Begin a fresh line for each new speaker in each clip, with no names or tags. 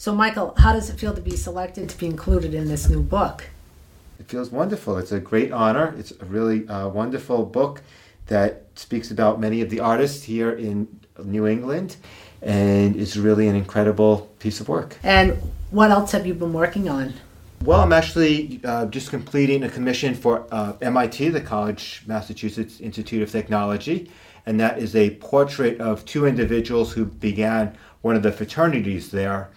So Michael, how does it feel to be selected to be included in this new book?
It feels wonderful. It's a great honor. It's a really wonderful book that speaks about many of the artists here in New England, and it's really an incredible piece of work.
And what else have you been working on?
Well, I'm actually just completing a commission for MIT, the College Massachusetts Institute of Technology, and that is a portrait of two individuals who began one of the fraternities there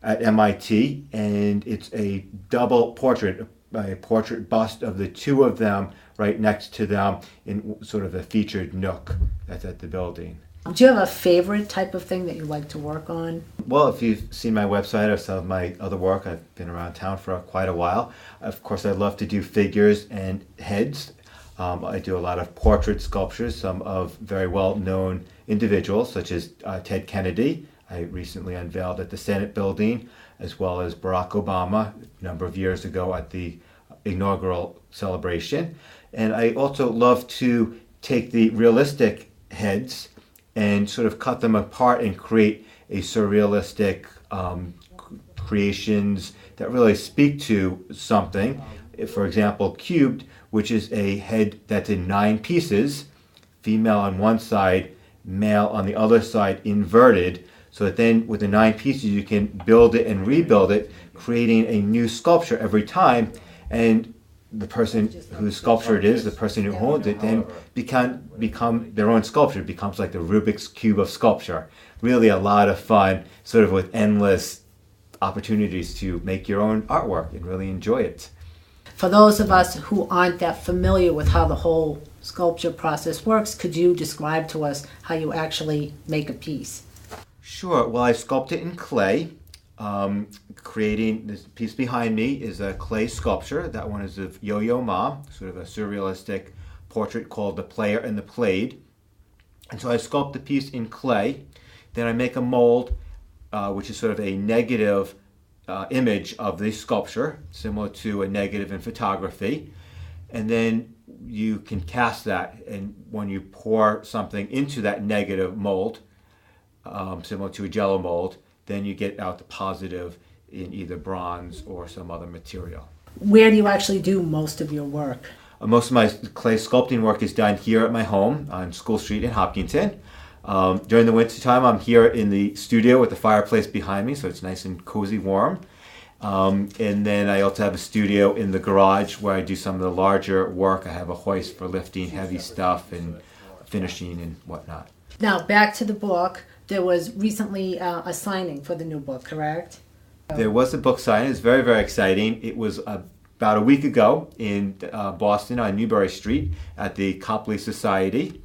at MIT, and it's a double portrait, a portrait bust of the two of them right next to them in sort of a featured nook that's at the building.
Do you have a favorite type of thing that you like to work on?
Well, if you've seen my website or some of my other work, I've been around town for quite a while. Of course, I love to do figures and heads. I do a lot of portrait sculptures, some of very well-known individuals, such as Ted Kennedy. I recently unveiled at the Senate building, as well as Barack Obama a number of years ago at the inaugural celebration. And I also love to take the realistic heads and sort of cut them apart and create a surrealistic creations that really speak to something. For example, Cubed, which is a head that's in 9 pieces, female on one side, male on the other side, inverted, so that then with the 9 pieces you can build it and rebuild it, creating a new sculpture every time. And the person whose sculpture it is, the person who owns it, then become their own sculpture. It becomes like the Rubik's Cube of sculpture. Really a lot of fun, sort of with endless opportunities to make your own artwork and really enjoy it.
For those of us who aren't that familiar with how the whole sculpture process works, could you describe to us how you actually make a piece?
Sure. Well, I sculpt it in clay. Creating this piece behind me is a clay sculpture. That one is of Yo-Yo Ma, sort of a surrealistic portrait called The Player and the Played. And so I sculpt the piece in clay. Then I make a mold, which is sort of a negative image of the sculpture, similar to a negative in photography. And then you can cast that, and when you pour something into that negative mold, similar to a Jello mold, then you get out the positive in either bronze or some other material.
Where do you actually do most of your work?
Most of my clay sculpting work is done here at my home on School Street in Hopkinton. During the winter time, I'm here in the studio with the fireplace behind me, so it's nice and cozy, warm. And then I also have a studio in the garage where I do some of the larger work. I have a hoist for lifting heavy stuff and finishing and whatnot.
Now, back to the book. There was recently a signing for the new book, correct?
There was a book signing. It's very, very exciting. It was about a week ago in Boston on Newbury Street at the Copley Society.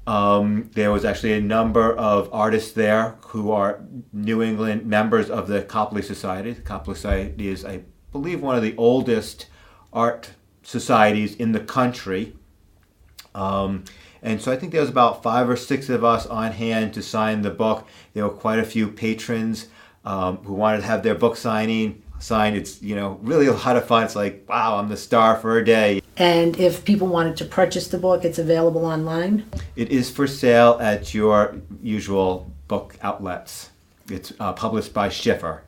There was actually a number of artists there who are New England members of the Copley Society. The Copley Society is, I believe, one of the oldest art societies in the country. And so I think there was about 5 or 6 of us on hand to sign the book. There were quite a few patrons who wanted to have their book signed. It's, really a lot of fun. It's like, wow, I'm the star for a day.
And if people wanted to purchase the book, it's available online?
It is for sale at your usual book outlets. It's published by Schiffer.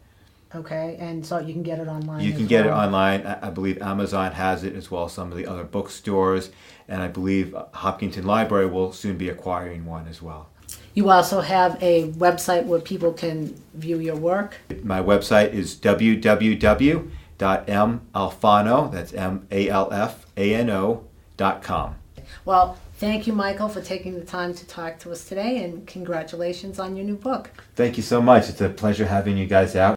Okay, and so you can get it online.
You can get it online. I believe Amazon has it, as well as some of the other bookstores. And I believe Hopkinton Library will soon be acquiring one as well.
You also have a website where people can view your work?
My website is www.malfano, that's MALFANO.com.
Well, thank you, Michael, for taking the time to talk to us today, and congratulations on your new book.
Thank you so much. It's a pleasure having you guys out.